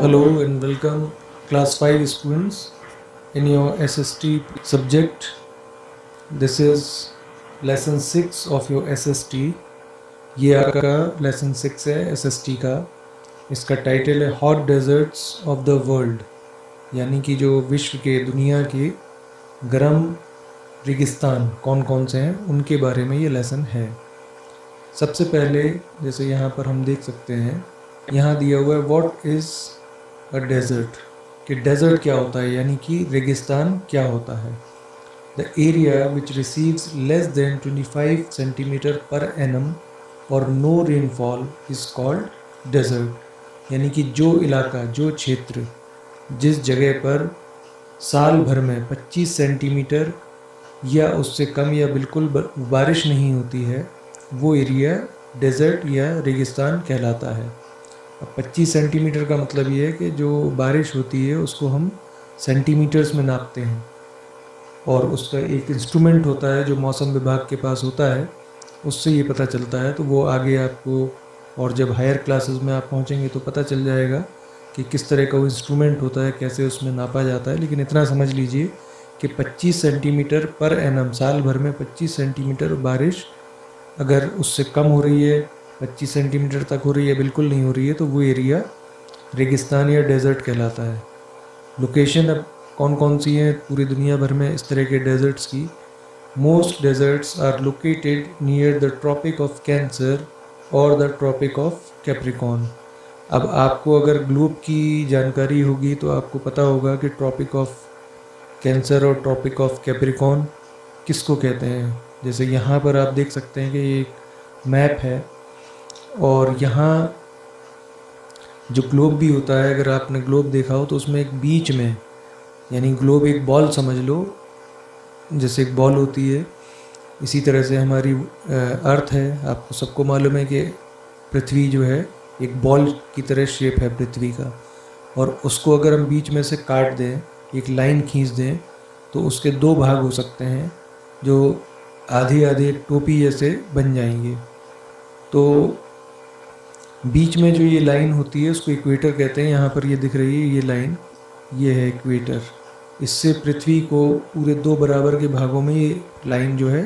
Hello and welcome class 5 students in your SST subject. This is lesson 6 of your SST. ये आपका lesson 6 है SST का. इसका title है hot desserts of the world, यानी कि जो विश्व के दुनिया के गर्म रेगिस्तान कौन कौन से हैं उनके बारे में ये लेसन है. सबसे पहले जैसे यहाँ पर हम देख सकते हैं, यहाँ दिया हुआ है व्हाट इज़ अ डेजर्ट, कि डेजर्ट क्या होता है, यानी कि रेगिस्तान क्या होता है. The area which receives less than 25 centimetre per annum or no rainfall is called desert. यानी कि जो इलाका, जो क्षेत्र, जिस जगह पर साल भर में 25 सेंटीमीटर या उससे कम या बिल्कुल बारिश नहीं होती है, वो एरिया डेजर्ट या रेगिस्तान कहलाता है. अब 25 सेंटीमीटर का मतलब ये है कि जो बारिश होती है उसको हम सेंटीमीटर्स में नापते हैं, और उसका एक इंस्ट्रूमेंट होता है जो मौसम विभाग के पास होता है, उससे ये पता चलता है. तो वो आगे आपको, और जब हायर क्लासेस में आप पहुंचेंगे तो पता चल जाएगा कि किस तरह का वो इंस्ट्रूमेंट होता है, कैसे उसमें नापा जाता है. लेकिन इतना समझ लीजिए कि 25 सेंटीमीटर पर एनम, साल भर में 25 सेंटीमीटर बारिश अगर उससे कम हो रही है, 25 सेंटीमीटर तक हो रही है, बिल्कुल नहीं हो रही है, तो वो एरिया रेगिस्तान या डेजर्ट कहलाता है. लोकेशन अब कौन कौन सी हैं पूरी दुनिया भर में इस तरह के डेजर्ट्स की. Most deserts are located near the Tropic of Cancer और द ट्रॉपिक ऑफ कैप्रिकॉर्न. अब आपको अगर ग्लोब की जानकारी होगी तो आपको पता होगा कि ट्रॉपिक ऑफ कैंसर और ट्रॉपिक ऑफ कैप्रिकॉर्न किसको कहते हैं. जैसे यहाँ पर आप देख सकते हैं कि ये एक मैप है, और यहाँ जो ग्लोब भी होता है, अगर आपने ग्लोब देखा हो तो उसमें एक बीच में, यानी ग्लोब एक बॉल समझ लो, जैसे एक बॉल होती है, इसी तरह से हमारी अर्थ है. आपको सबको मालूम है कि पृथ्वी जो है एक बॉल की तरह शेप है पृथ्वी का, और उसको अगर हम बीच में से काट दें, एक लाइन खींच दें, तो उसके दो भाग हो सकते हैं जो आधे आधे टोपी जैसे बन जाएंगे. तो बीच में जो ये लाइन होती है उसको इक्वेटर कहते हैं. यहाँ पर ये दिख रही है ये लाइन, ये है इक्वेटर. इससे पृथ्वी को पूरे दो बराबर के भागों में ये लाइन जो है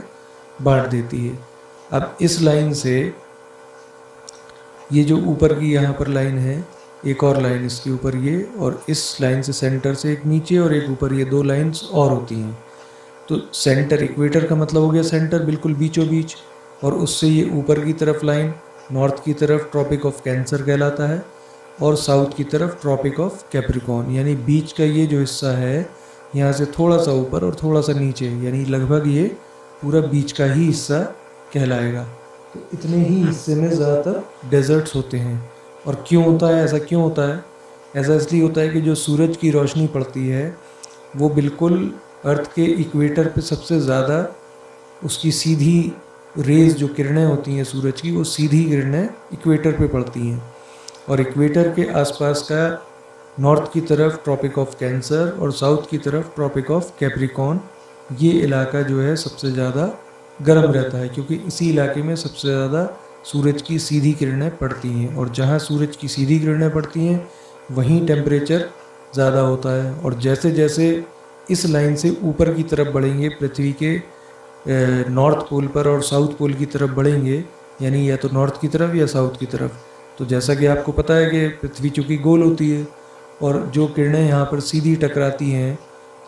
बांट देती है. अब इस लाइन से ये जो ऊपर की यहाँ पर लाइन है, एक और लाइन इसके ऊपर ये, और इस लाइन से सेंटर से एक नीचे और एक ऊपर, ये दो लाइंस और होती हैं. तो सेंटर, इक्वेटर का मतलब हो गया सेंटर, बिल्कुल बीचों बीच, और उससे ये ऊपर की तरफ लाइन नॉर्थ की तरफ ट्रॉपिक ऑफ कैंसर कहलाता है, और साउथ की तरफ ट्रॉपिक ऑफ कैप्रिकॉर्न. यानी बीच का ये जो हिस्सा है, यहाँ से थोड़ा सा ऊपर और थोड़ा सा नीचे, यानी लगभग ये पूरा बीच का ही हिस्सा कहलाएगा. तो इतने ही हिस्से में ज़्यादातर डेजर्ट्स होते हैं. और क्यों होता है ऐसा, क्यों होता है ऐसा? इसलिए होता है कि जो सूरज की रोशनी पड़ती है वो बिल्कुल अर्थ के इक्वेटर पे सबसे ज़्यादा, उसकी सीधी रेज़ जो किरणें होती हैं सूरज की, वो सीधी किरणें इक्वेटर पे पड़ती हैं. और इक्वेटर के आसपास का नॉर्थ की तरफ ट्रॉपिक ऑफ कैंसर और साउथ की तरफ ट्रॉपिक ऑफ कैप्रिकॉर्न, ये इलाका जो है सबसे ज़्यादा गर्म रहता है, क्योंकि इसी इलाके में सबसे ज़्यादा सूरज की सीधी किरणें पड़ती हैं. और जहाँ सूरज की सीधी किरणें पड़ती हैं वहीं टेम्परेचर ज़्यादा होता है. और जैसे जैसे इस लाइन से ऊपर की तरफ बढ़ेंगे, पृथ्वी के नॉर्थ पोल पर और साउथ पोल की तरफ बढ़ेंगे, यानी या तो नॉर्थ की तरफ या साउथ की तरफ, तो जैसा कि आपको पता है कि पृथ्वी चूँकि गोल होती है, और जो किरणें यहाँ पर सीधी टकराती हैं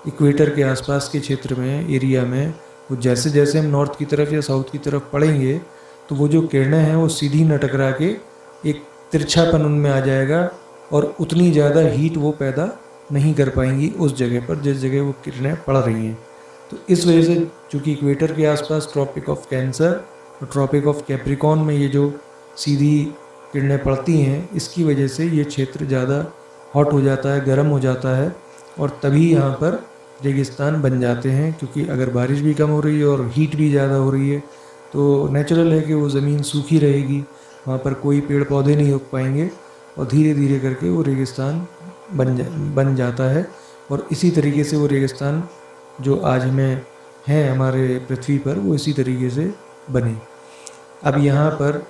इक्वेटर के आसपास के क्षेत्र में, एरिया में, वो जैसे जैसे हम नॉर्थ की तरफ या साउथ की तरफ पढ़ेंगे तो वो जो किरणें हैं वो सीधी न टकरा के एक तिरछापन उनमें आ जाएगा, और उतनी ज़्यादा हीट वो पैदा नहीं कर पाएंगी उस जगह पर जिस जगह वो किरणें पड़ रही हैं. तो इस वजह से चूँकि इक्वेटर के आसपास ट्रॉपिक ऑफ कैंसर और ट्रॉपिक ऑफ कैप्रिकॉर्न में ये जो सीधी किरणें पड़ती हैं, इसकी वजह से ये क्षेत्र ज़्यादा हॉट हो जाता है, गर्म हो जाता है, और तभी यहाँ पर रेगिस्तान बन जाते हैं. क्योंकि अगर बारिश भी कम हो रही है और हीट भी ज़्यादा हो रही है तो नेचुरल है कि वो ज़मीन सूखी रहेगी, वहाँ पर कोई पेड़ पौधे नहीं उग पाएंगे, और धीरे धीरे करके वो रेगिस्तान बन जाता है. और इसी तरीके से वो रेगिस्तान जो आज हमें हैं हमारे पृथ्वी पर, वो इसी तरीके से बने. अब यहाँ पर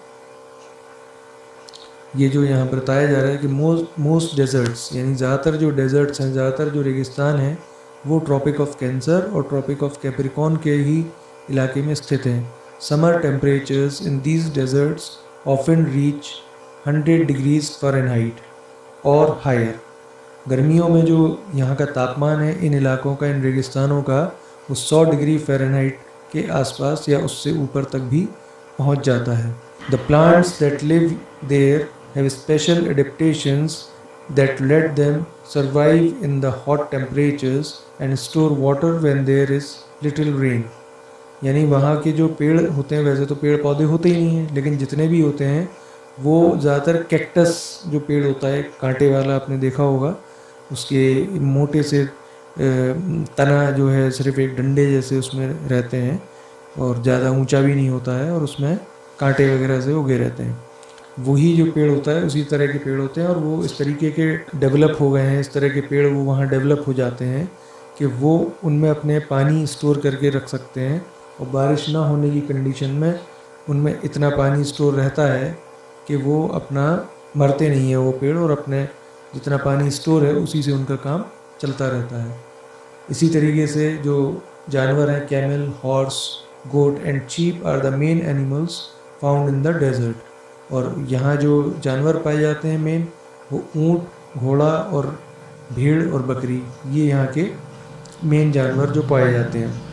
ये जो यहाँ पर बताया जा रहा है कि मोस्ट डेजर्ट्स यानी ज़्यादातर जो डेजर्ट्स हैं, ज़्यादातर जो रेगिस्तान हैं, वो ट्रॉपिक ऑफ कैंसर और ट्रॉपिक ऑफ कैप्रिकॉर्न के ही इलाके में स्थित हैं। Summer temperatures in these deserts often reach 100 degrees Fahrenheit और हायर। गर्मियों में जो यहाँ का तापमान है इन इलाकों का, इन रेगिस्तानों का, वो 100 डिग्री फ़ारेनहाइट के आसपास या उससे ऊपर तक भी पहुँच जाता है। The plants that live there have special adaptations that let them survive in the hot temperatures and store water when there is little rain। यानी वहाँ के जो पेड़ होते हैं, वैसे तो पेड़ पौधे होते ही नहीं हैं, लेकिन जितने भी होते हैं वो ज़्यादातर कैक्टस जो पेड़ होता है कांटे वाला, आपने देखा होगा, उसके मोटे से तना जो है सिर्फ एक डंडे जैसे उसमें रहते हैं और ज़्यादा ऊंचा भी नहीं होता है और उसमें कांटे वगैरह से उगे रहते हैं। वही जो पेड़ होता है उसी तरह के पेड़ होते हैं और वो इस तरीके के डेवलप हो गए हैं, इस तरह के पेड़ वो वहाँ डेवलप हो जाते हैं कि वो उनमें अपने पानी स्टोर करके रख सकते हैं और बारिश ना होने की कंडीशन में उनमें इतना पानी स्टोर रहता है कि वो अपना मरते नहीं है वो पेड़, और अपने जितना पानी स्टोर है उसी से उनका काम चलता रहता है। इसी तरीके से जो जानवर हैं, camel, horse, goat and sheep are the main animals found in the desert. और यहाँ जो जानवर पाए जाते हैं मेन, वो ऊँट, घोड़ा और भेड़ और बकरी, ये यहाँ के मेन जानवर जो पाए जाते हैं।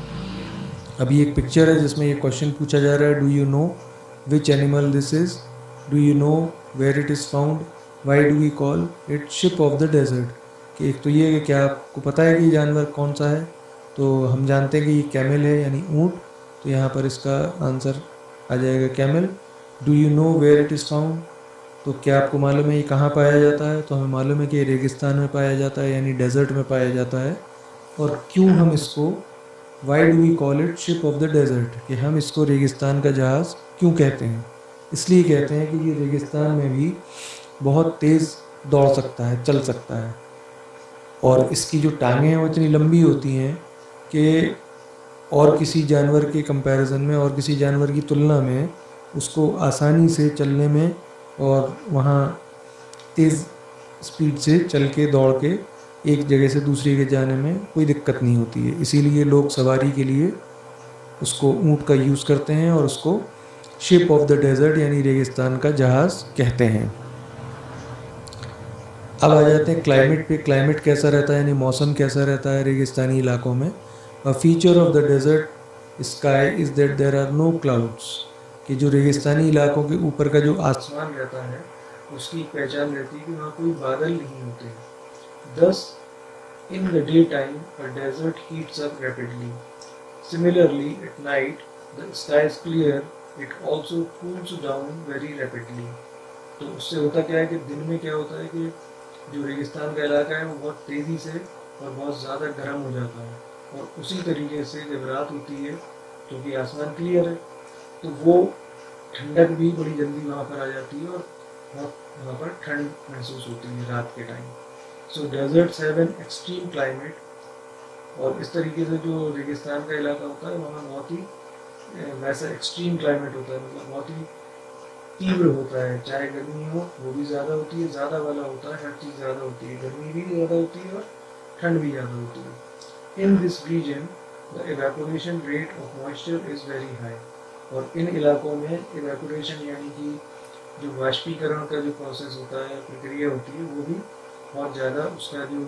अभी एक पिक्चर है जिसमें ये क्वेश्चन पूछा जा रहा है, do you know which animal this is, do you know where it is found, why do we call it ship of the desert. कि एक तो ये है कि क्या आपको पता है कि ये जानवर कौन सा है, तो हम जानते हैं कि ये कैमल है यानी ऊँट, तो यहाँ पर इसका आंसर आ जाएगा camel. Do you know where it is found, तो क्या आपको मालूम है ये कहाँ पाया जाता है, तो हमें मालूम है कि ये रेगिस्तान में पाया जाता है यानी डेजर्ट में पाया जाता है। और क्यों हम इसको, why do we call it ship of the desert, कि हम इसको रेगिस्तान का जहाज़ क्यों कहते हैं, इसलिए कहते हैं कि ये रेगिस्तान में भी बहुत तेज़ दौड़ सकता है, चल सकता है, और इसकी जो टांगें हैं वो इतनी लंबी होती हैं कि और किसी जानवर के कंपैरिजन में, और किसी जानवर की तुलना में उसको आसानी से चलने में और वहाँ तेज़ स्पीड से चल के, दौड़ के एक जगह से दूसरी जगह जाने में कोई दिक्कत नहीं होती है। इसीलिए लोग सवारी के लिए उसको ऊँट का यूज़ करते हैं और उसको शिप ऑफ द डेजर्ट यानी रेगिस्तान का जहाज़ कहते हैं। अब आ जाते हैं क्लाइमेट पे। क्लाइमेट कैसा रहता है यानी मौसम कैसा रहता है रेगिस्तानी इलाकों में। A feature of the desert sky is that there are no clouds, कि जो रेगिस्तानी इलाकों के ऊपर का जो आसमान रहता है उसकी पहचान रहती है कि वहाँ कोई बादल नहीं होते। Thus, in the daytime, a desert heats up rapidly. Similarly, at night, the sky is clear. It also cools down very rapidly. तो उससे होता क्या है कि दिन में क्या होता है कि जो रेगिस्तान का इलाका है वो बहुत तेज़ी से और बहुत ज़्यादा गर्म हो जाता है, और उसी तरीके से जब रात होती है क्योंकि आसमान क्लियर है तो वो ठंडक भी बड़ी जल्दी वहाँ पर आ जाती है और बहुत वहाँ पर ठंड महसूस होती है रात के time. So deserts have an extreme climate, और इस तरीके से जो रेगिस्तान का इलाका होता है वहाँ बहुत ही वैसा एक्सट्रीम क्लाइमेट होता है, मतलब बहुत ही तीव्र होता है। चाहे गर्मी हो वो भी ज़्यादा होती है, ज़्यादा वाला होता है, हर चीज़ ज़्यादा होती है, गर्मी भी ज़्यादा होती है और ठंड भी ज़्यादा होती है। In this region the evaporation rate of moisture is very high, और इन इलाकों में इवेपोरेशन यानी कि जो वाष्पीकरण का जो प्रोसेस होता है, प्रक्रिया होती है, वो भी बहुत ज़्यादा, उसका जो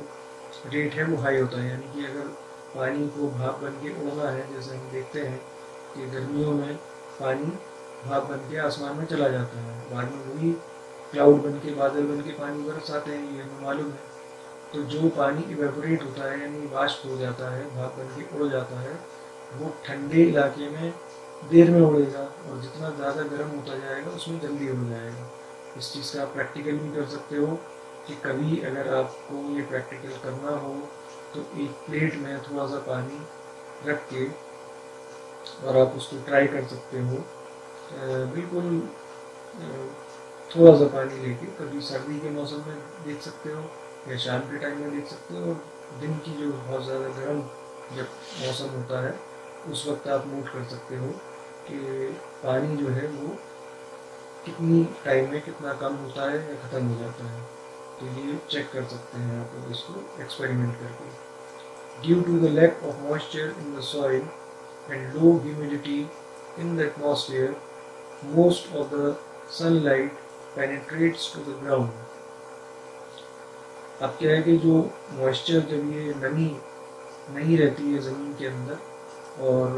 रेट है वो हाई होता है। यानी कि अगर पानी को भाप बन के उड़ना है, जैसे हम देखते हैं कि गर्मियों में पानी भाप बन के आसमान में चला जाता है, बाद में वही क्लाउड बन के, बादल बन के पानी बरसाते हैं, ये हमें मालूम है। तो जो पानी इवेपोरेट होता है यानी वाष्प हो जाता है, भाप बन के उड़ जाता है, वो ठंडे इलाके में देर में उड़ेगा, और जितना ज़्यादा गर्म होता जाएगा उसमें जल्दी उड़ जाएगा। इस चीज़ का आप प्रैक्टिकल भी कर सकते हो कि कभी अगर आपको ये प्रैक्टिकल करना हो तो एक प्लेट में थोड़ा सा पानी रख के और आप उसको ट्राई कर सकते हो। बिल्कुल थोड़ा सा पानी लेके, कभी सर्दी के मौसम में देख सकते हो या शाम के टाइम में देख सकते हो, और दिन की जो बहुत ज़्यादा गर्म जब मौसम होता है उस वक्त आप नोट कर सकते हो कि पानी जो है वो कितनी टाइम में कितना कम होता है या ख़त्म हो जाता है। तो ये चेक कर सकते हैं आप लोग इसको एक्सपेरिमेंट करके। Due to the lack of moisture in the soil and low humidity in the atmosphere, most of the sunlight penetrates to the ground. अब क्या है कि जो मॉइस्चर, जब ये नमी नहीं रहती है ज़मीन के अंदर और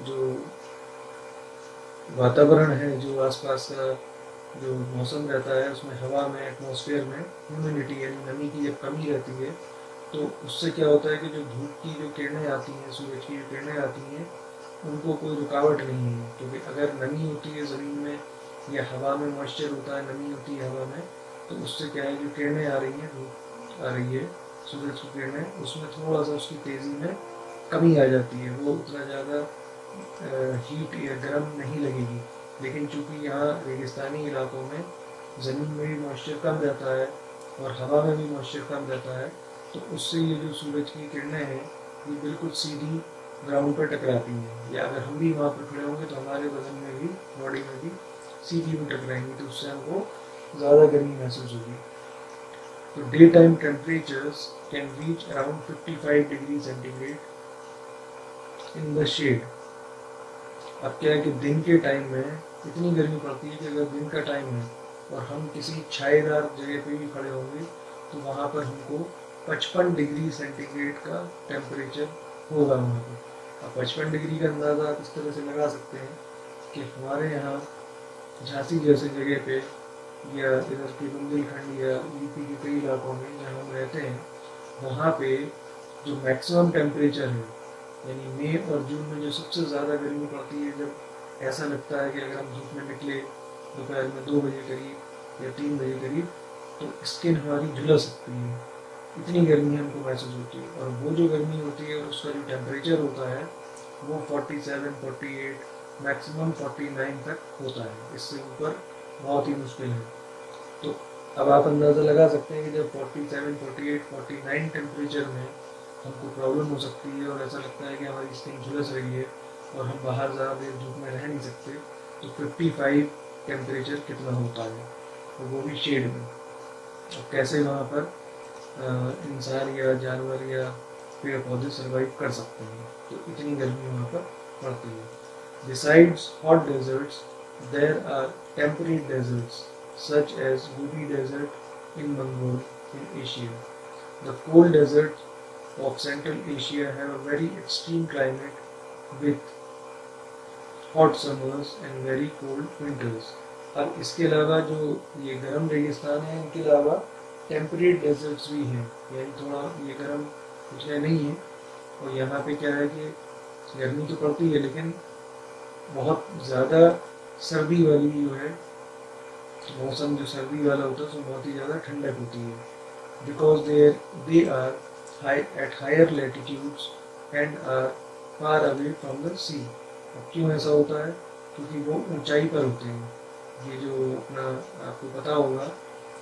जो वातावरण है, जो आसपास का जो मौसम रहता है, उसमें हवा में, एटमॉस्फेयर में ह्यूमिडिटी यानी नमी की जब कमी रहती है, तो उससे क्या होता है कि जो धूप की जो किरणें आती हैं, सूरज की जो किरणें आती हैं, उनको कोई रुकावट नहीं है। क्योंकि अगर नमी होती है ज़मीन में या हवा में, मॉइस्चर होता है, नमी होती है हवा में, तो उससे क्या है, जो किरणें आ रही हैं, धूप आ रही है, सूरज की किरणें, उसमें थोड़ा सा उसकी तेज़ी में कमी आ जाती है, वो उतना ज़्यादा हीट या गर्म नहीं लगेगी। लेकिन चूंकि यहाँ रेगिस्तानी इलाकों में ज़मीन में भी मॉइस्चर कम रहता है और हवा में भी मॉइस्चर कम रहता है, तो उससे ये जो सूरज की किरणें हैं ये बिल्कुल सीधी ग्राउंड पर टकराती हैं, या अगर हम भी वहाँ पर खड़े होंगे तो हमारे बदन में भी, बॉडी में भी सीधी में टकराएंगी, तो उससे हमको ज़्यादा गर्मी महसूस होगी। तो day time temperatures can reach around 55 degree centigrade in the shade. अब क्या है कि दिन के टाइम में इतनी गर्मी पड़ती है कि अगर दिन का टाइम है और हम किसी छायेदार जगह पे भी खड़े होंगे तो वहाँ पर हमको 55 डिग्री सेंटीग्रेड का टेम्परेचर होगा वहाँ पर। अब 55 डिग्री का अंदाज़ा आप इस तरह से लगा सकते हैं कि हमारे यहाँ झांसी जैसे जगह पे या इधर के बुंदेलखंड या यूपी के कई इलाकों में जहाँ हम रहते हैं, वहाँ पे जो मैक्सिमम टेम्परेचर है, यानी मई और जून में जो सबसे ज़्यादा गर्मी पड़ती है, जब ऐसा लगता है कि अगर हम धूप में निकले दोपहर में 2 बजे करीब या 3 बजे करीब, तो स्किन हमारी झुलस सकती है, इतनी गर्मी हमको महसूस होती है। और वो जो गर्मी होती है और उसका जो टेम्परेचर होता है वो 47, 48, मैक्सिमम 49 तक होता है। इससे ऊपर बहुत ही मुश्किल है। तो अब आप अंदाज़ा लगा सकते हैं कि जब 47, 48, 49 टेम्परेचर में हमको प्रॉब्लम हो सकती है और ऐसा लगता है कि हमारी स्किन झुलस रही है और हम बाहर ज़्यादा देर धूप में रह नहीं सकते, तो 55 टेम्परेचर कितना होता है, और वो भी शेड में। अब कैसे वहाँ पर इंसान या जानवर या पेड़ पौधे सर्वाइव कर सकते हैं, तो इतनी गर्मी वहाँ पर पड़ती है। Besides hot deserts there are temperate deserts such as Gobi Desert in Bengal in Asia. The cold deserts of Central Asia have a very extreme climate with hot summers and very cold winters. अब इसके अलावा जो ये गर्म रेगिस्तान है, इनके अलावा टेम्परेट डेजर्ट्स भी हैं, यानी थोड़ा ये गर्म कुछ नहीं है। और यहाँ पे क्या है कि गर्मी तो पड़ती है लेकिन बहुत ज़्यादा सर्दी वाली जो है मौसम, जो सर्दी वाला होता है उसमें बहुत ही ज़्यादा ठंडक होती है। Because they are at higher latitudes and are far away from the sea. अब क्यों ऐसा होता है? क्योंकि वो ऊंचाई पर होते हैं। ये जो अपना आपको पता होगा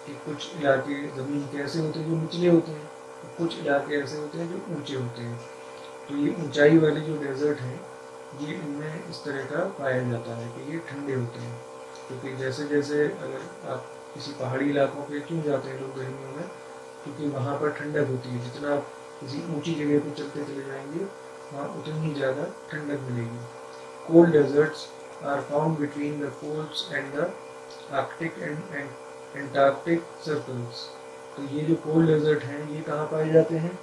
कि कुछ इलाके ज़मीन के ऐसे होते हैं जो निचले होते हैं, और कुछ इलाके ऐसे होते हैं जो ऊंचे होते हैं। तो ये ऊंचाई वाले जो डेजर्ट हैं ये इनमें इस तरह का पाया जाता है कि ये ठंडे होते हैं। क्योंकि जैसे जैसे अगर आप किसी पहाड़ी इलाकों पे क्यों जाते हैं लोग गर्मियों में, क्योंकि वहाँ पर ठंडक होती है। जितना आप किसी ऊंची जगह पर चलते चले जाएंगे वहाँ उतनी ज़्यादा ठंडक मिलेगी। Cold deserts are found between the poles and the Arctic and Antarctic circles. तो ये जो कोल्ड डेजर्ट हैं ये कहाँ पाए जाते हैं?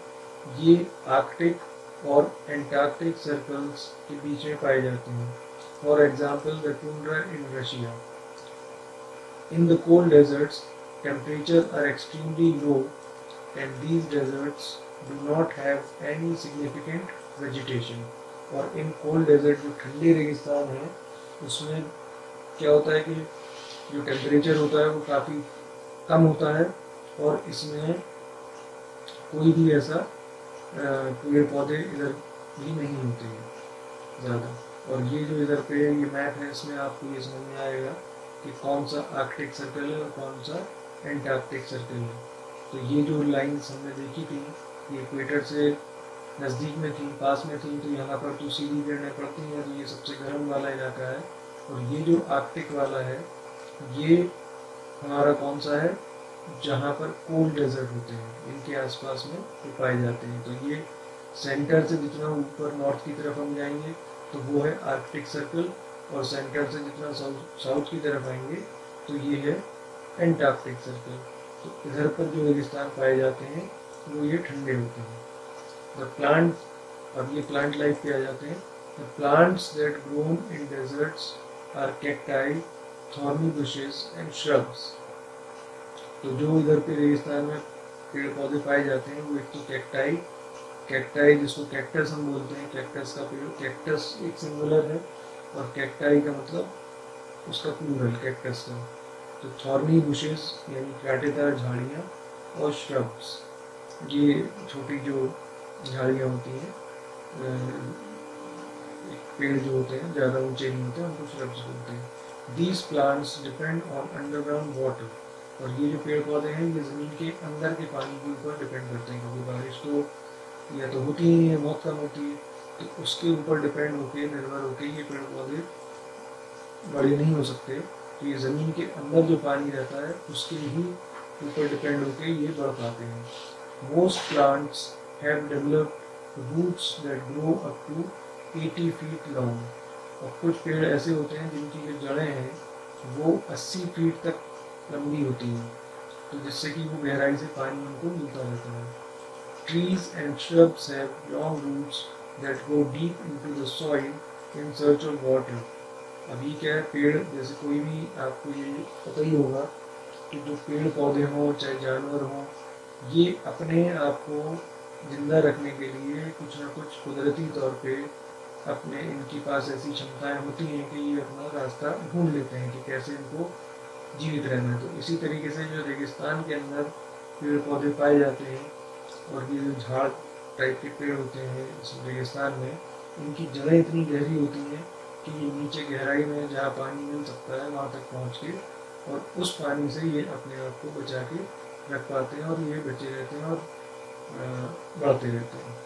ये आर्कटिक और एंटार्क्टिक सर्कल्स के बीच में पाए जाते हैं। For example the tundra in Russia. In the cold deserts, temperatures are extremely low and these deserts do not have any significant vegetation. और इन कोल्ड डेजर्ट जो ठंडे रेगिस्तान हैं उसमें क्या होता है कि जो टेम्परेचर होता है वो काफ़ी कम होता है और इसमें कोई भी ऐसा पेड़ पौधे इधर भी नहीं होते हैं ज़्यादा। और ये जो इधर पे ये मैप है इसमें आपको ये समझ में आएगा कि कौन सा आर्कटिक सर्कल है और कौन सा एंटार्क्टिक सर्कल है। तो ये जो लाइन्स हमने देखी थी ये इक्वेटर से नज़दीक में थी, पास में थी, तो यहाँ पर तो सीधी किरणें पड़ती हैं, तो ये सबसे गर्म वाला इलाका है। और ये जो आर्कटिक वाला है ये हमारा कौन सा है, जहाँ पर कोल्ड डेजर्ट होते हैं इनके आसपास में ये पाए जाते हैं। तो ये सेंटर से जितना ऊपर नॉर्थ की तरफ हम जाएंगे तो वो है आर्कटिक सर्कल, और सेंटर से जितना साउथ की तरफ आएंगे तो ये है एंटार्क्टिक सर्कल। तो इधर पर जो रेगिस्तान पाए जाते हैं वो ये ठंडे होते हैं। द प्लांट, अब ये प्लांट लाइफ पे आ जाते हैं। The plants that grown in deserts are cacti, thorny bushes and shrubs. तो जो इधर पे रेगिस्तान में पेड़ पौधे पाए जाते हैं वो एक तो कैक्टाई, कैक्टाई जिसको कैक्टस हम बोलते हैं, कैक्टस का पेड़, कैक्टस एक सिंगुलर है और कैक्टाई का मतलब उसका प्लूरल कैक्टस का। तो थॉर्नी बुशेस यानी कांटेदार झाड़ियाँ, और श्रब्स ये छोटी जो झाड़ियाँ होती हैं, पेड़ जो होते हैं ज़्यादा ऊंचे नहीं होते उनको श्रब्स बोलते हैं। These plants depend on underground water, और ये जो पेड़ पौधे हैं ये ज़मीन के अंदर के पानी के ऊपर डिपेंड करते हैं, क्योंकि बारिश तो या तो होती ही है, बहुत कम होती है, तो उसके ऊपर डिपेंड होके निर्भर होके ये पेड़ पौधे बड़े नहीं हो सकते। तो ये ज़मीन के अंदर जो पानी रहता है उसके ही ऊपर डिपेंड होके ये बढ़ पाते हैं। Most plants have developed roots that grow up to 80 feet long, और कुछ पेड़ ऐसे होते हैं जिनकी जो जड़ें हैं वो 80 फीट तक लंबी होती हैं, तो जिससे कि वो गहराई से पानी उनको मिलता रहता है। Trees and shrubs have long roots that go deep into the soil in search of water. अभी क्या है, पेड़ जैसे कोई भी आपको ये पता ही होगा कि जो पेड़ पौधे हों चाहे जानवर हों, ये अपने आप को जिंदा रखने के लिए कुछ ना कुछ कुदरती तौर पे अपने इनके पास ऐसी क्षमताएं होती हैं कि ये अपना रास्ता ढूंढ लेते हैं कि कैसे इनको जीवित रहना है। तो इसी तरीके से जो रेगिस्तान के अंदर पेड़ पौधे पाए जाते हैं और ये जो झाड़ टाइप के पेड़ होते हैं इस रेगिस्तान में, इनकी जड़ें इतनी गहरी होती हैं कि ये नीचे गहराई में जहाँ पानी मिल सकता है वहाँ तक पहुँच के और उस पानी से ये अपने आप को बचा के रख पाते हैं, और ये बचे रहते हैं और बढ़ते रहते हैं।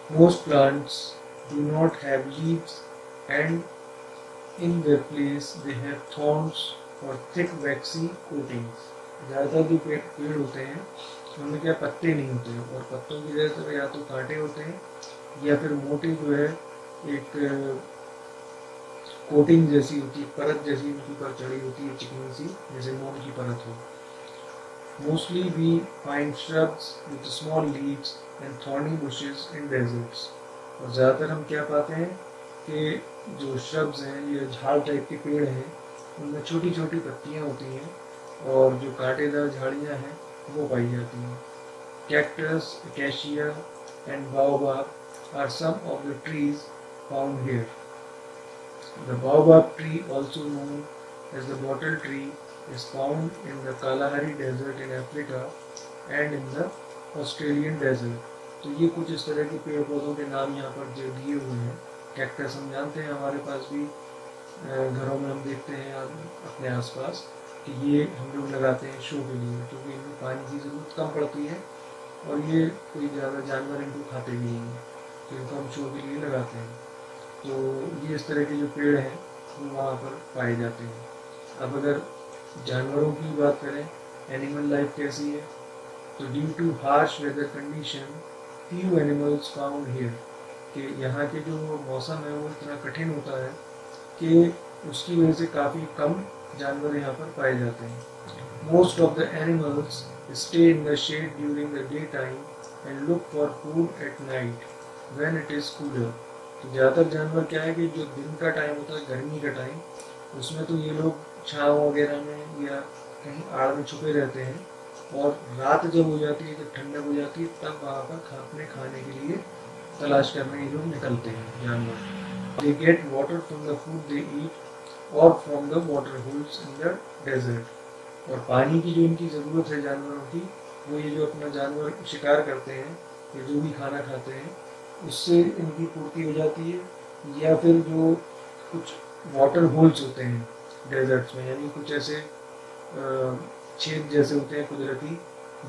Most plants do not have leaves, and in their place they have thorns or thick waxy coatings. ज़्यादातर जो पेड़ होते हैं उनमें क्या पत्ते नहीं होते हैं, और पत्तों की वजह से या तो कांटे होते हैं या फिर मोटी जो है एक कोटिंग जैसी होती है, परत जैसी उनकी पर चढ़ी होती है, चिकनी सी, जैसे मोम की परत हो। Mostly we find shrubs with small leaves and thorny bushes in deserts. और ज़्यादातर हम क्या पाते हैं कि जो shrubs हैं, ये झाड़ टाइप के पेड़ हैं, उनमें छोटी छोटी पत्तियाँ होती हैं और जो कांटेदार झाड़ियाँ हैं वो पाई जाती हैं। Cactus, acacia and baobab are some of the trees found here. The baobab tree, also known as the bottle tree, is found in the Kalahari Desert in Africa and in the Australian Desert. तो ये कुछ इस तरह के पेड़ पौधों के नाम यहाँ पर जो दिए हुए हैं। कैक्टस हम जानते हैं, हमारे पास भी घरों में हम देखते हैं अपने आसपास कि ये हम लोग लगाते हैं शो के लिए, क्योंकि इनमें पानी की ज़रूरत कम पड़ती है और ये कोई ज़्यादा जानवर इनको खाते भी नहीं हैं, तो इनको हम शो के लिए लगाते हैं। तो ये इस तरह के जो पेड़ हैं वो वहाँ पर पाए जाते हैं। अब अगर जानवरों की बात करें, एनिमल लाइफ कैसी है, तो due to harsh weather condition few animals found here, कि यहाँ के जो मौसम है वो इतना कठिन होता है कि उसकी वजह से काफ़ी कम जानवर यहाँ पर पाए जाते हैं। Most of the animals stay in the shade during the day time and look for food at night when it is cooler. तो ज़्यादातर जानवर क्या है कि जो दिन का टाइम होता है, गर्मी का टाइम, उसमें तो ये लोग छाँव वगैरह में या कहीं आड़ में छुपे रहते हैं, और रात जब हो जाती है, जब ठंडक हो जाती है, तब वहाँ पर अपने खाने के लिए तलाश करने के लिए निकलते हैं जानवर। They get water from the food they eat और from the water holes in the desert. और पानी की जो इनकी ज़रूरत है जानवरों की, वो ये जो अपना जानवर शिकार करते हैं या जो भी खाना खाते हैं उससे इनकी पूर्ति हो जाती है, या फिर जो कुछ वाटर होल्स होते हैं डेजर्ट्स में, यानी कुछ ऐसे छेद जैसे होते हैं कुदरती,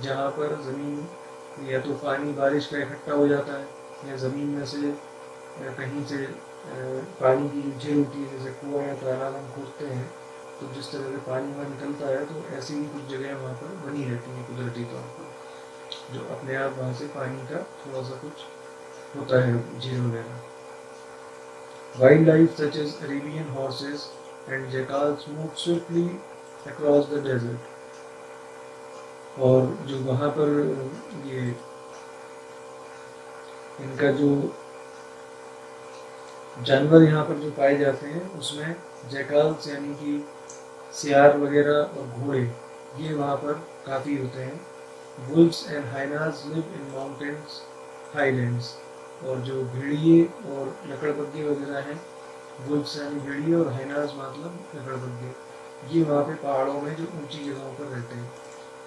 जहाँ पर ज़मीन या तो पानी बारिश का इकट्ठा हो जाता है या ज़मीन में से कहीं से पानी की झील होती है, जैसे कुआं या तालाब हम खोदते हैं तो जिस तरह से पानी वहाँ निकलता है, तो ऐसी ही कुछ जगह वहाँ पर बनी रहती हैं कुदरती तौर पर, जो अपने आप वहाँ से पानी का थोड़ा सा कुछ होता है, झील वगैरह। Wildlife such as Arabian horses and jackals move swiftly across the desert. और जो वहाँ पर ये इनका जो जानवर यहाँ पर जो पाए जाते हैं उसमें जैकाल्स यानी कि सियार वगैरह और घोड़े, ये वहाँ पर काफ़ी होते हैं। Wolves and hyenas live in mountains highlands. और जो भेड़िए और लकड़बग्घे वगैरह हैं, वुल्व्स यानी भेड़िए और हाइनास मतलब लकड़बग्घे, ये वहाँ पे पहाड़ों में जो ऊंची जगहों पर रहते हैं।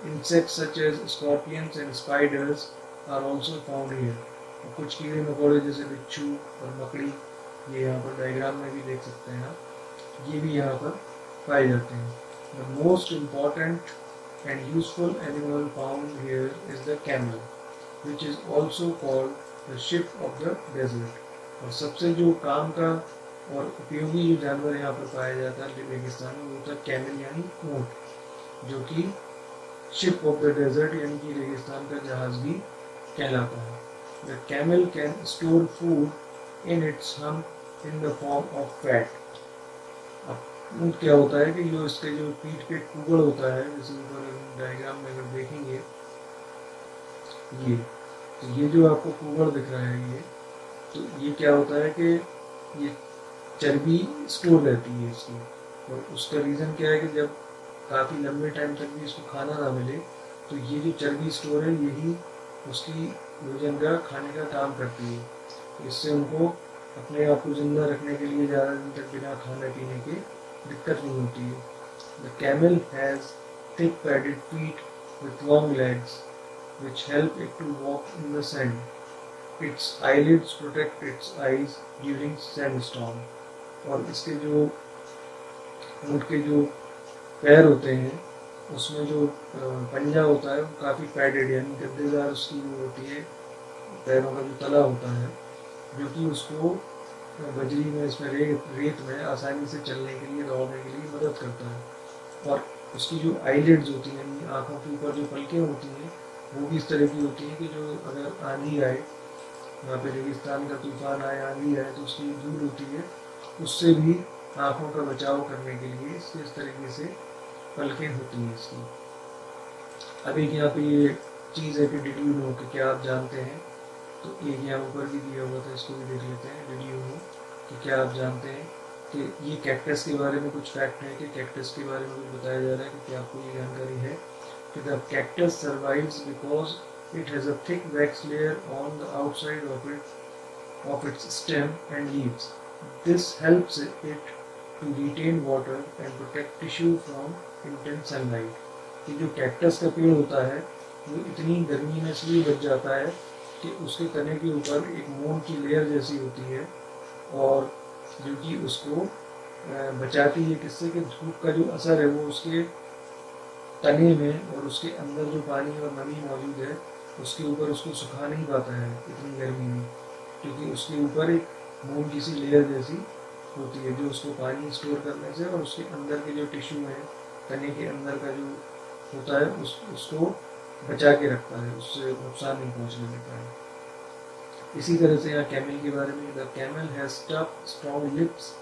Insects such as scorpions and spiders are also found here. कुछ कीड़े मकोड़े जैसे बिच्छू और मकड़ी, ये यहाँ पर डायग्राम में भी देख सकते हैं आप, ये भी यहाँ पर पाए जाते हैं। The most important and useful animal found here is the camel, which is also called the ship of the desert. और सबसे जो काम का और उपयोगी जो जानवर यहाँ पर पाया जाता है रेगिस्तान में, वो होता है कैमल यानी ऊँट, जो कि शिप ऑफ द डेजर्ट यानी कि रेगिस्तान का जहाज भी कहलाता है। The camel can store food in its hump in the form of fat. अब ऊँट क्या होता है कि जो इसके जो पीठ पे कुगड़ होता है, जैसे ऊपर डायग्राम में अगर देखेंगे, ये जो आपको कुगड़ दिख रहा है, ये तो ये क्या होता है कि ये चर्बी स्टोर रहती है इसकी। और उसका रीज़न क्या है कि जब काफ़ी लंबे टाइम तक भी इसको खाना ना मिले, तो ये जो चर्बी स्टोर है यही उसकी भोजन का खाने का काम करती है। इससे उनको अपने आप को जिंदा रखने के लिए ज़्यादा दिन तक बिना खाने पीने के दिक्कत नहीं होती है। The camel has thick padded feet with long legs which help it to walk in the sand. Its eyelids protect its eyes during sandstorm. और इसके जो ऊँट के जो पैर होते हैं, उसमें जो पंजा होता है वो काफ़ी पैडेड यानी गद्देदार उसकी वो होती है, पैरों का जो तला होता है, जो कि उसको बजरी में, इसमें रेत में आसानी से चलने के लिए, दौड़ने के लिए मदद करता है। और उसकी जो आईलिड्स होती हैं, आँखों के ऊपर जो पलकें होती हैं, वो भी इस तरह की होती है कि जो अगर आंधी आए, वहाँ पे रेगिस्तान का तूफान आए, आंधी आए, तो उसकी धूल होती है, उससे भी आँखों का बचाव करने के लिए इसके इस तरीके से पलकें होती हैं इसकी। अब एक यहाँ पे ये चीज़ है कि डिड यू नो, कि क्या आप जानते हैं, तो एक यहाँ ऊपर भी दिया हुआ था, इसको भी देख लेते हैं। डिड यू नो, कि क्या आप जानते हैं कि ये कैक्टस के बारे में कुछ फैक्ट है, कि कैक्टस के बारे में कुछ बताया जा रहा है, कि क्या आपको ये जानकारी है कि the cactus survives because it has a thick wax layer on the outside of its stem and leaves. This helps it to retain water and protect tissue from intense sunlight. कि जो कैक्टस का पेड़ होता है वो इतनी गर्मी में इसलिए बच जाता है कि उसके तने के ऊपर एक मोम की लेयर जैसी होती है, और जो कि उसको बचाती है किससे, कि धूप का जो असर है वो उसके तने में और उसके अंदर जो पानी और नमी मौजूद है उसके ऊपर उसको सुखा नहीं पाता है इतनी गर्मी में, क्योंकि उसके ऊपर एक मोम की सी लेयर जैसी होती है जो उसको पानी स्टोर करने से और उसके अंदर के जो टिश्यू है, तने के अंदर का जो होता है उसको बचा के रखता है, उससे नुकसान नहीं पहुंचने देता है। इसी तरह से यहाँ कैमल के बारे में, the camel has tough strong lips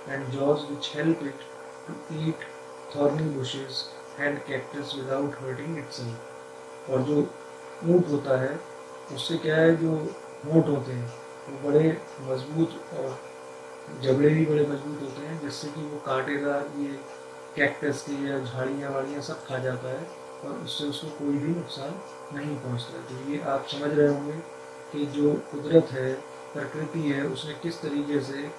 and jaws which help it to eat thorny bushes and cactus without hurting itself. और जो ऊँट होता है उससे क्या है, जो होंठ होते हैं वो बड़े मजबूत और जबड़े भी बड़े मजबूत होते हैं, जिससे कि वो कांटेदार ये कैक्टस के या झाड़ियाँ वाड़ियाँ सब खा जाता है और उससे उसको कोई भी नुकसान नहीं पहुंचता। तो ये आप समझ रहे होंगे कि जो कुदरत है, प्रकृति है, उसने किस तरीके से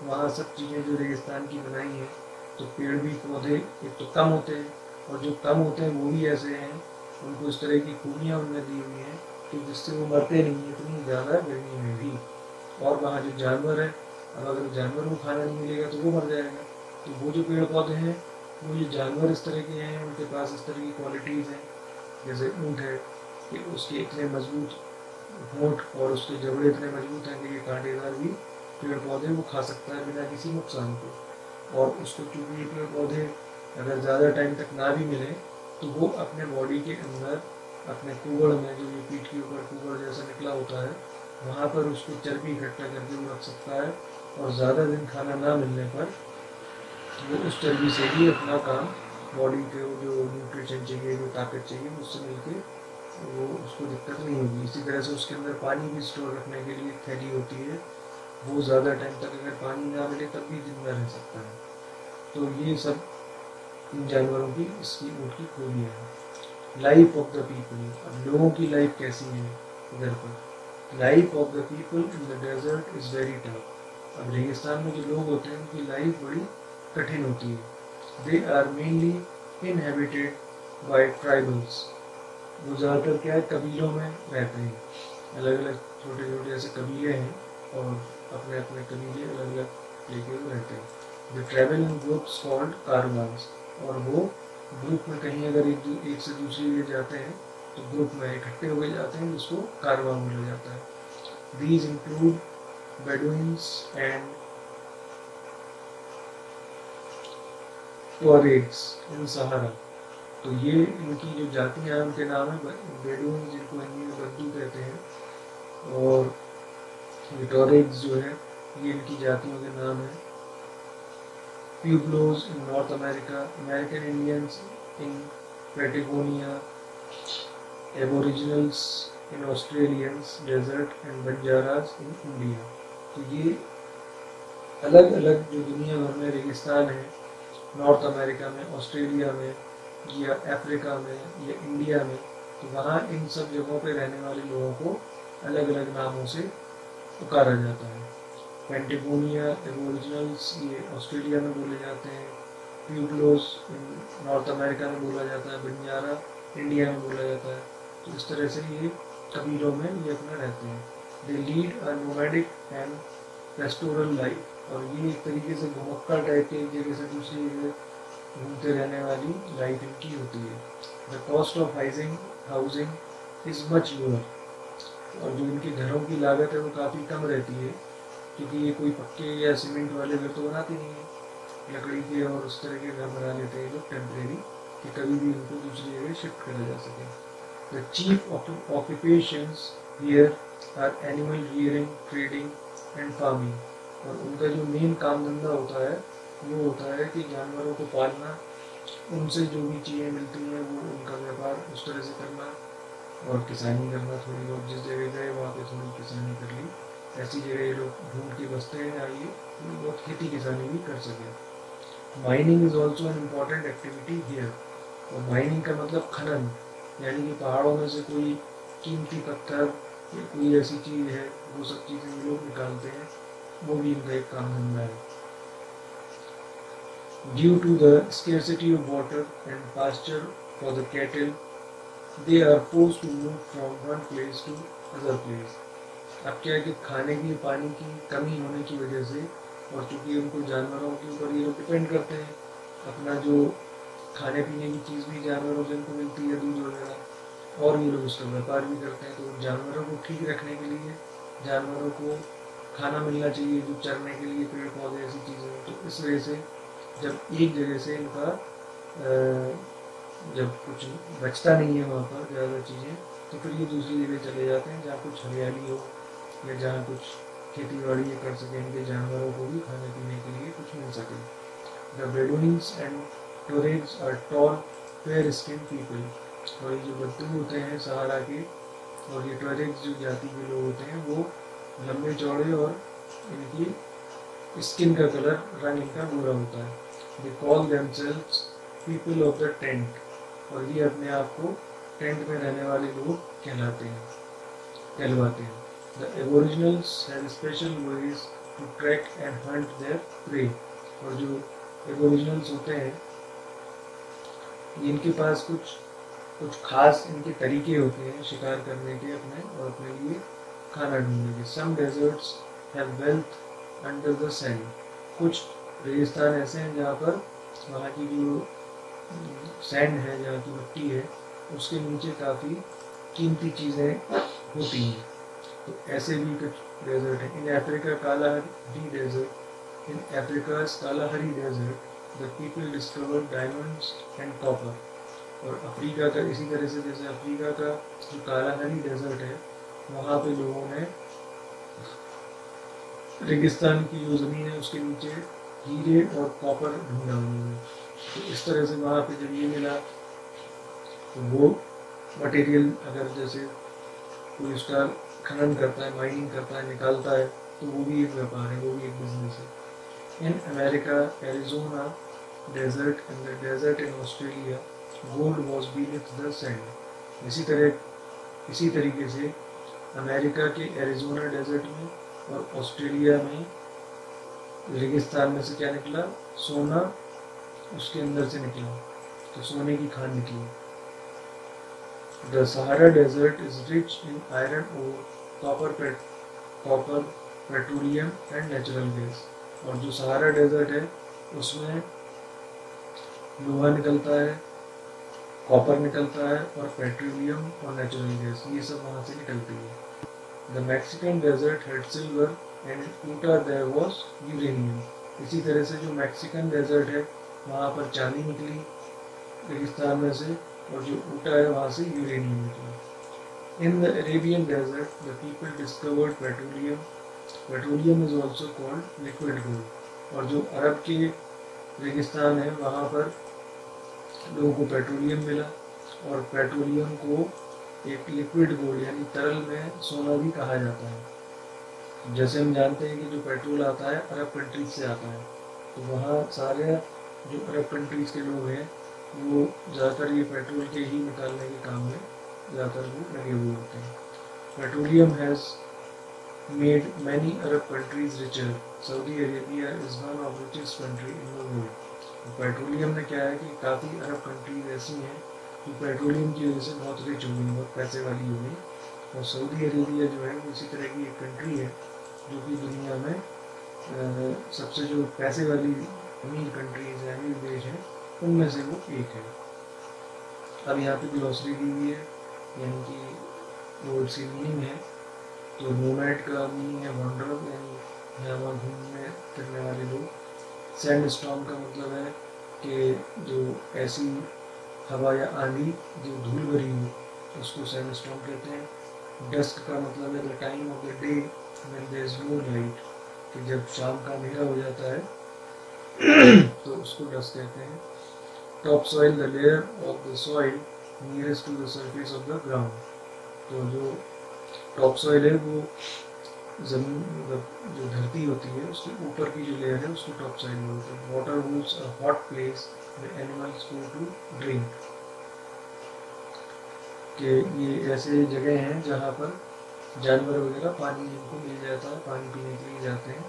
वहाँ सब चीज़ें जो रेगिस्तान की बनाई हैं। तो पेड़ भी पौधे एक तो कम होते हैं, और जो कम होते हैं वो भी ऐसे हैं, उनको इस तरह की खूबियाँ उनमें दी हुई हैं कि जिससे वो मरते नहीं इतनी ज़्यादा गर्मी में भी। और वहाँ जो जानवर है, अब अगर जानवर को खाना नहीं मिलेगा तो वो मर जाएगा। तो वो जो पेड़ पौधे हैं, वो जो जानवर इस तरह के हैं, उनके पास इस तरह की क्वालिटीज़ हैं। जैसे ऊँट है कि उसके इतने मजबूत होंठ और उसके जबड़े इतने मजबूत हैं कि ये कांटेदार भी पेड़ पौधे वो खा सकता है बिना किसी नुकसान के। और उसको चूंकि ये पेड़ पौधे अगर ज़्यादा टाइम तक ना भी मिले तो वो अपने बॉडी के अंदर अपने कुगड़ में, जो ये पीठ के ऊपर कुगड़ जैसा निकला होता है, वहाँ पर उसको चर्बी इकट्ठा करके वो रख सकता है। और ज़्यादा दिन खाना ना मिलने पर वो उस चर्बी से ही अपना काम, बॉडी के जो न्यूट्रिशन चाहिए, जो ताकत चाहिए, उससे मिलके वो उसको दिक्कत नहीं होगी। इसी तरह से उसके अंदर पानी भी स्टोर रखने के लिए थैली होती है, वो ज़्यादा टाइम तक अगर पानी ना मिले तब भी जिंदा रह सकता है। तो ये सब इन जानवरों की, इसकी ऊँट की खूबियाँ हैं। लाइफ ऑफ द पीपल, अब लोगों की लाइफ कैसी है इधर पर। Life of the people in the desert is very tough. अब रेगिस्तान में जो लोग होते हैं उनकी लाइफ बड़ी कठिन होती है। They are mainly inhabited by tribals. वो ज़्यादातर क्या है, कबीलों में रहते हैं। अलग अलग छोटे छोटे ऐसे कबीले हैं और अपने अपने कबीले अलग अलग लेके रहते हैं। They travel in groups called caravans, और वो ग्रुप में कहीं अगर एक से दूसरी जगह जाते हैं तो ग्रुप में इकट्ठे हो गए जाते हैं, जिसको कारवां बोला जाता है। दीज इंक्लूड बेडुइन्स एंड टुअरेग्स इन सहारा। तो ये इनकी जो जातियाँ हैं उनके नाम है बेडुइन, जिनको हिंदी में बद्दू कहते हैं, और टुअरेग्स जो है ये इनकी जातियों के नाम है। Pueblos in North America, American Indians in Patagonia, Aboriginals in Australians desert and Banjaras in India. तो ये अलग अलग जो दुनिया भर में रेगिस्तान है, नॉर्थ अमेरिका में, ऑस्ट्रेलिया में, या अफ्रीका में, या इंडिया में, तो वहाँ इन सब जगहों पे रहने वाले लोगों को अलग अलग नामों से पुकारा जाता है। पेंटागोनिया एबोरिजिनल्स ये ऑस्ट्रेलिया में बोले जाते हैं, प्यूब्लोस नॉर्थ अमेरिका में बोला जाता है, बंजारा इंडिया में बोला जाता है। तो इस तरह से ये कबीलों में ये अपना रहते हैं। दे lead a nomadic and pastoral life, और ये एक तरीके से घुमक्कड़ टाइप के एक जगह से दूसरी जगह घूमते रहने वाली लाइफ इनकी होती है। The cost of housing is much lower, और जो इनके घरों की लागत है वो काफ़ी कम रहती है, क्योंकि ये कोई पक्के या सीमेंट वाले घर तो बनाते नहीं हैं, लकड़ी के और उस तरह के घर बना लेते हैं लोग टेम्परेरी, कि कभी भी उनको दूसरी जगह शिफ्ट करा जा सके। The chief occupations here are animal rearing, trading and farming, और उनका जो मेन काम धंधा होता है वो होता है कि जानवरों को पालना, उनसे जो भी चीज़ें मिलती हैं वो उनका व्यापार उस तरह से करना, और किसानी करना। थोड़ी बहुत जिस जगह गए वहाँ पे थोड़ी किसानी कर ली, ऐसी जगह ये लोग ढूंढ के बसते हैं या ये थोड़ी बहुत खेती किसानी भी कर सकें। Mining is also an important activity here, और माइनिंग का मतलब खनन, यानी कि पहाड़ों में से कोई कीमती पत्थर या कोई ऐसी चीज़ है, वो सब चीज़ें ये लोग निकालते हैं, वो भी इनका एक काम धंधा है। Due to the scarcity of water and pasture for the cattle, they are forced to move from one place to other place. अब क्या है कि खाने की, पानी की कमी होने की वजह से, और चूँकि उनको जानवरों के ऊपर ये लोग डिपेंड करते हैं, अपना जो खाने पीने की चीज़ भी जानवरों से इनको मिलती है, दूध वगैरह, और ये लोग उसका व्यापार भी करते हैं। तो जानवरों को ठीक रखने के लिए जानवरों को खाना मिलना चाहिए, जो चरने के लिए पेड़ पौधे ऐसी चीज़ें। तो इस वजह से जब एक जगह से इनका जब कुछ बचता नहीं है वहाँ पर ज़्यादा चीज़ें, तो फिर ये दूसरी जगह चले जाते हैं जहाँ कुछ हरियाली हो, या जहाँ कुछ खेती बाड़ी ये कर सकें, इनके जानवरों को भी खाने पीने के लिए कुछ मिल सके। The Bedouins and Tuaregs are tall fair skin people, और ये जो बद्दू होते हैं सहारा के, और ये टुअरेग्स जो जाति के लोग होते हैं, वो लंबे चौड़े और इनकी स्किन का कलर, रंग इनका गोरा होता है। They call themselves people of the tent, और ये अपने आप को टेंट में रहने वाले लोग कहलाते हैं। The aboriginals have special ways to track and hunt their prey, और जो एबोरिजिनल्स होते हैं इनके पास कुछ खास इनके तरीके होते हैं शिकार करने के अपने, और अपने लिए खाना ढूंढने के। Some deserts have wealth under the sand, कुछ रेगिस्तान ऐसे हैं जहाँ पर वहाँ की जो सैंड है, जहाँ की मिट्टी है, उसके नीचे काफ़ी कीमती चीज़ें होती हैं। तो ऐसे भी डेजर्ट है। In Africa Kalahari desert, in Africa's Kalahari desert the people discover diamonds and copper. और अफ्रीका का इसी तरह से जैसे अफ्रीका का जो कालाहरी डेजर्ट है वहाँ पे लोगों ने रेगिस्तान की जो ज़मीन है उसके नीचे हीरे और कॉपर ढूंढा उन्होंने। तो इस तरह से वहाँ पे जब ये मिला तो वो मटेरियल अगर जैसे कोई उसका खनन करता है, माइनिंग करता है, निकालता है, तो वो भी एक व्यापार है, वो भी एक बिजनेस है। In America Arizona desert and the desert in Australia gold was beneath the sand. इसी तरीके से अमेरिका के एरिजोना डेजर्ट में और ऑस्ट्रेलिया में रेगिस्तान में से क्या निकला? सोना उसके अंदर से निकला, तो सोने की खान निकली। The Sahara desert is rich in iron ore, copper, petroleum and natural gas. और जो सहारा डेजर्ट है उसमें लोहा निकलता है, कॉपर निकलता है और पेट्रोलियम और नेचुरल गैस, ये सब वहाँ से निकलती है। The Mexican desert had silver and Utah there was uranium. इसी तरह से जो मैक्सिकन डेजर्ट है वहाँ पर चांदी निकली रेगिस्तान में से, और जो ऊटा है वहाँ से यूरेनियम निकला। In the Arabian desert the people discovered petroleum. Petroleum is also called liquid gold. और जो अरब के रेगिस्तान है वहाँ पर लोगों को पेट्रोलियम मिला, और पेट्रोलियम को एक लिक्विड गोल्ड यानी तरल में सोना भी कहा जाता है। जैसे हम जानते हैं कि जो पेट्रोल आता है अरब कंट्रीज से आता है, तो वहाँ सारे जो अरब कंट्रीज के लोग हैं वो ज़्यादातर ये पेट्रोल के ही निकालने के काम में ज़्यादातर वो लगे हुए होते हैं। Petroleum has made many Arab countries richer. Saudi Arabia is one of richest country in the world. Petroleum ने क्या है कि काफ़ी अरब कंट्रीज ऐसी हैं जो पेट्रोलियम की वजह से बहुत रिच हो गई, बहुत पैसे वाली हो गई। और सऊदी अरेबिया जो है इसी तरह की एक कंट्री है जो कि दुनिया में सबसे जो पैसे वाली अमीर कंट्रीज हैं, अमीर देश हैं, उनमें से वो एक है। अब यहाँ पे ग्लॉसरी दी हुई है, यानी कि वो इसकी मीनिंग है। तो नोमैड का मीनिंग है वॉन्डरर, यानी यहाँ वहाँ घूमने फिरने वाले लोग। सैंड स्टॉर्म का मतलब है कि जो ऐसी हवा या आंधी जो धूल भरी हो उसको सैंड स्टॉर्म कहते हैं। डस्क का मतलब है the time of the day when there is no light, कि जब शाम का अंधेरा हो जाता है तो उसको डस्क कहते हैं। Top soil the layer of the soil nearest to the surface of the ground. तो जो टॉप सॉइल है वो जमीन जो धरती होती है उसके ऊपर की जो लेयर है उसको टॉप सॉइल बोलते हैं। Water holes a hot place the animals go to drink, कि ये ऐसे जगह हैं जहाँ पर जानवर वगैरह पानी जिनको मिल जाता है, पानी पीने के लिए जाते हैं,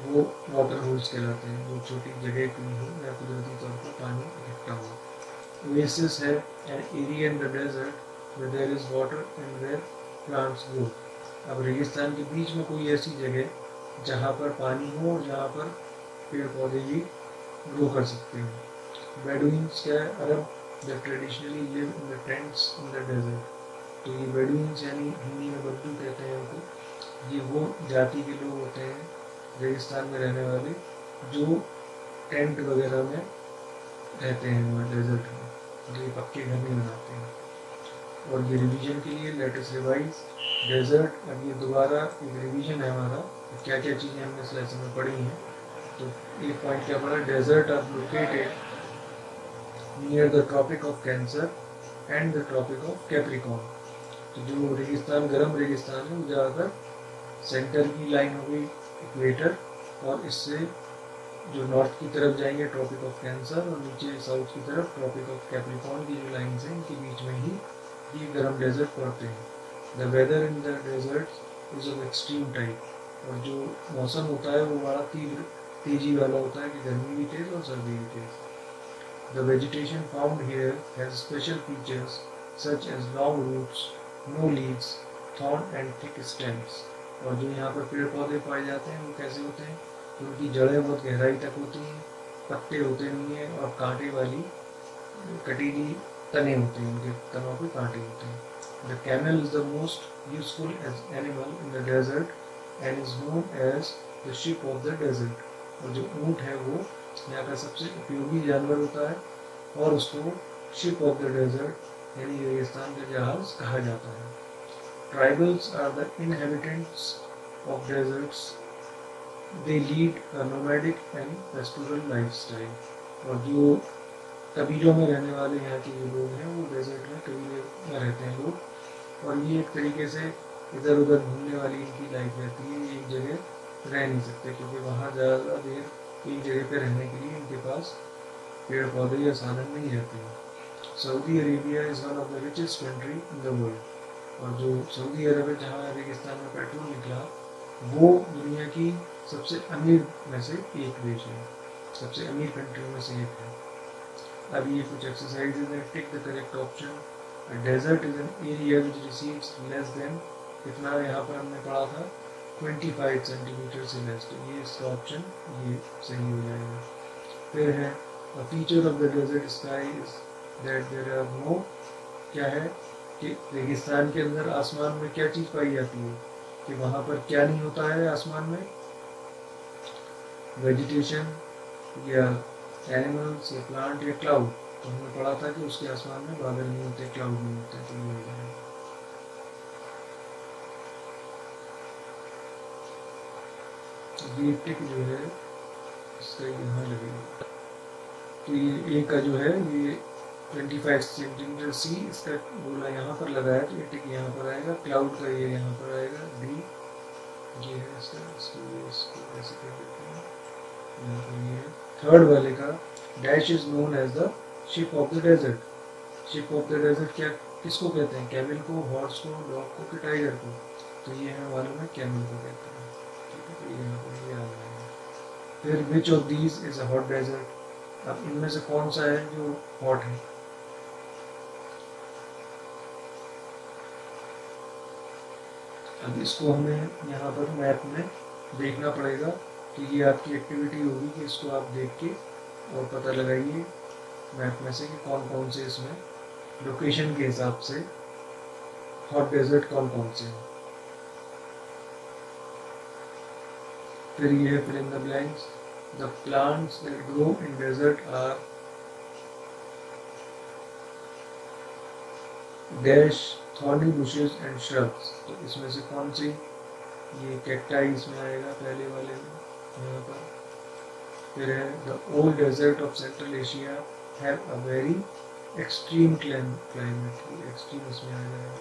वो वाटर होल्स कहलाते हैं। वो छोटी जगह की हो या कुदरती तौर पर पानी इकट्ठा हो। ओएसिस है an area in the desert where there is water and where plants grow. अब रेगिस्तान के बीच में कोई ऐसी जगह जहाँ पर पानी हो और जहाँ पर पेड़ पौधे भी ग्रो कर सकते हैं। बेडुइन्स क्या है? अरब that traditionally live in the tents in the desert। तो ये बेडुइन्स यानी हिंदी में बद्दू कहते हैं उनको। ये वो जाति के लोग होते हैं रेगिस्तान में रहने वाले जो टेंट वगैरह में रहते हैं वहाँ डेजर्ट में, जो पक्के घर नहीं बनाते हैं। और ये रिवीजन के लिए लेट अस रिवाइज डेजर्ट। अब ये दोबारा एक रिवीजन है हमारा, क्या क्या चीज़ें हमने इस लेसन में पढ़ी हैं। तो एक पॉइंट क्या पढ़ा? Deserts are located near the Tropic of Cancer and the Tropic of Capricorn. तो जो रेगिस्तान, गर्म रेगिस्तान है, वो ज़्यादातर सेंटर की लाइन हो गई इक्वेटर, और इससे जो नॉर्थ की तरफ जाएंगे ट्रॉपिक ऑफ कैंसर, और नीचे साउथ की तरफ ट्रॉपिक ऑफ कैप्रिकॉर्न की जो लाइन्स हैं इनके बीच में ही ये गर्म डेजर्ट पड़ते हैं। The weather in the desert is of extreme type. और जो मौसम होता है वो बड़ा तीव्र तेजी वाला होता है, कि गर्मी भी तेज और सर्दी भी तेज। The vegetation found here has special features such as long roots, no leaves, thorn and thick stems। और जो यहाँ पर पेड़ पौधे पाए जाते हैं वो कैसे होते हैं? तो उनकी जड़ें बहुत गहराई तक होती हैं, पत्ते होते नहीं हैं, और कांटे वाली कटीली तने होते हैं, उनके तनों पे कांटे होते हैं। The camel is the most useful as animal in the desert and is known as the ship of the desert. और जो ऊँट है वो यहाँ का सबसे उपयोगी जानवर होता है और उसको शिप ऑफ द डेजर्ट यानी रेगिस्तान का जहाज कहा जाता है। Tribals are the inhabitants of deserts, they lead a nomadic and pastoral lifestyle. और जो कबीलों में रहने वाले यहाँ के जो लोग हैं वो डेजर्ट में कबीले में रहते हैं लोग, और ये एक तरीके से इधर उधर घूमने वाली इनकी लाइफ रहती है। ये एक जगह रह नहीं सकते क्योंकि वहाँ ज़्यादा देर एक जगह पे रहने के लिए इनके पास पेड़ पौधे या साधन नहीं रहते हैं। Saudi Arabia is one of the richest country in the world. और जो सऊदी अरब है जहाँ रेगिस्तान में पेट्रोल निकला वो दुनिया की सबसे अमीर में से एक देश है, सबसे अमीर कंट्री में से एक है। अब ये कुछ एक्सरसाइजेज हैं। Tick the correct option. A desert is an area which receives less than, कितना यहाँ पर हमने पढ़ा था 25 सेंटीमीटर से लेस, तो ये इसका ऑप्शन ये सही हो जाएगा। फिर है a feature of the desert sky is that there are no, क्या है कि रेगिस्तान के अंदर आसमान में क्या चीज़ पाई जाती है कि वहाँ पर क्या नहीं होता है आसमान में, वेजिटेशन या एनिमल्स या प्लांट या क्लाउड। तो हमने पढ़ा था कि उसके आसमान में बादल नहीं होते, क्लाउड नहीं होते। तो ये हो जाएगा। ये टिक जो है इसका यहाँ लगेगा। तो ये ए का जो है ये 25 सेंटीमीटर सी, इसका गोला यहाँ पर लगा है तो ये टिक यहाँ पर आएगा। क्लाउड का ये यहाँ पर आएगा डी, ये है इसको ऐसे कर देते हैं यहाँ पर। ये थर्ड वाले का dash is known as the ship of the desert. Ship of the desert क्या किसको कहते हैं, कैमल को, हॉर्स को, डॉग को कि टाइगर को? तो ये हमें मालूम है कैमल को कहते हैं। ठीक है, तो ये यहाँ पर ये आ जाएगा। फिर which of these is a hot desert. अब इनमें से कौन सा है जो हॉट है? अब इसको हमें यहाँ पर मैप में देखना पड़ेगा कि ये आपकी एक्टिविटी होगी कि इसको आप देख के और पता लगाइए मैप में से कि कौन कौन से इसमें लोकेशन के हिसाब से हॉट डेजर्ट कौन कौन से हैं। फिर ये है fill in the blanks. The plants that grow in desert are dash thorny bushes and shrubs. तो इसमें से कौन सी, ये कैक्टाई इसमें आएगा पहले वाले में यहाँ पर। फिर है the old desert of Central Asia have a very extreme climate. Extreme इसमें आ जाएगा,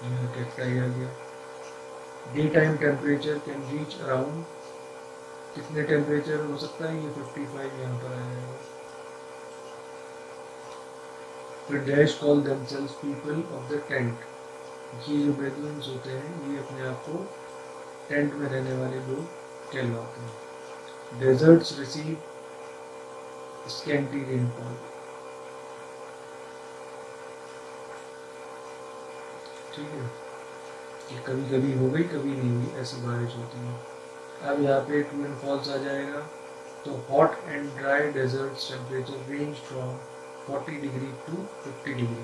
यहाँ कैक्टाई आ गया। Day time temperature can reach around, कितने टेम्परेचर हो सकता है, ये 55 यहाँ पर आ जाएगा। फिर dash call themselves people of the tent. ये जो बेदुइन्स होते हैं ये अपने आप को टेंट में रहने वाले लोग कहलाते हैं। Deserts receive scanty rainfall. ठीक है, कि कभी कभी हो गई कभी नहीं हुई ऐसी बारिश होती है। अब यहाँ पे ट्रू एंड फॉल्स आ जाएगा। तो hot and dry deserts temperature range from 40 degree to 50 degree,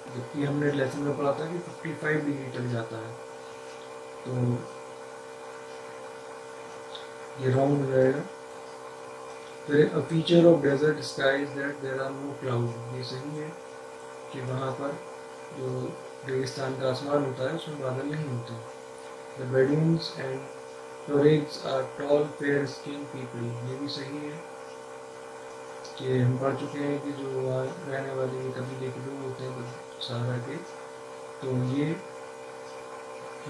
जबकि हमने लेसन में पढ़ा था कि 55 डिग्री तक जाता है। तो ये रॉन्ग हो जाएगा। फिर a feature of desert sky is that there are no cloud. ये सही है कि वहाँ पर जो रेगिस्तान का आसमान होता है उसमें बादल नहीं होते। The Bedouins and Tuaregs are tall fair skin people. ये भी सही है कि हम पढ़ चुके हैं कि जो वहाँ रहने वाले कबीले के लोग होते हैं सहारा के, तो ये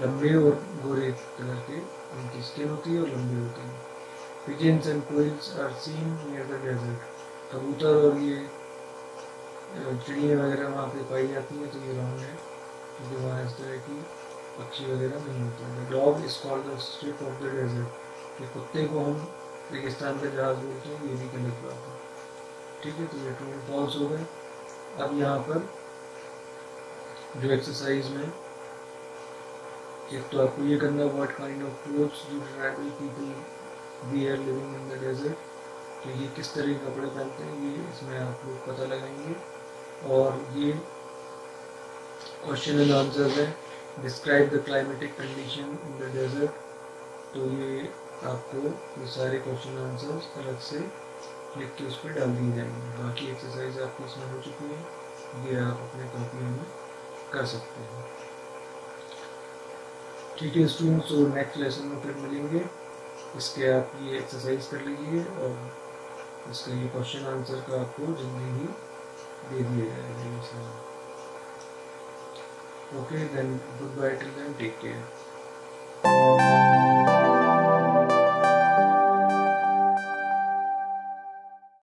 लंबे और गोरे कलर के उनकी स्किन होती है और लंबे होते हैं। Pigeons and koels are seen near the desert. कबूतर और ये चिड़ियाँ वगैरह वहाँ पे पाई जाती हैं, तो ये रॉन्ग है क्योंकि वहाँ इस तरह की पक्षी वगैरह नहीं होते हैं। The dog is called the ship of the desert. ये कुत्ते को हम रेगिस्तान का जहाज बोलते हैं, ये भी गलत बात है। ठीक है, तो ये ट्रू एंड फॉल्स हो गए। अब यहाँ पर जो एक्सरसाइज में एक तो आपको ये करना है what kind of clothes do tribal people wear living in the desert. तो ये किस तरह के कपड़े पहनते हैं ये इसमें आप लोग पता लगाएंगे। और ये क्वेश्चन एंड आंसर्स है। Describe the climatic condition in the desert. तो ये आपको ये सारे क्वेश्चन आंसर्स अलग से लिख के उस पर डाल दिए जाएंगे। बाकी एक्सरसाइज आपकी इसमें हो चुकी है, ये आप अपने कॉपियों में कर सकते हैं। ठीक है स्टूडेंट्स, तो नेक्स्ट लेसन में फिर मिलेंगे। इसके आप ये एक्सरसाइज कर लीजिए और इसका ये क्वेश्चन आंसर का आपको जल्दी ही दे दिया जाएगा। Okay then, good bye till then, take care.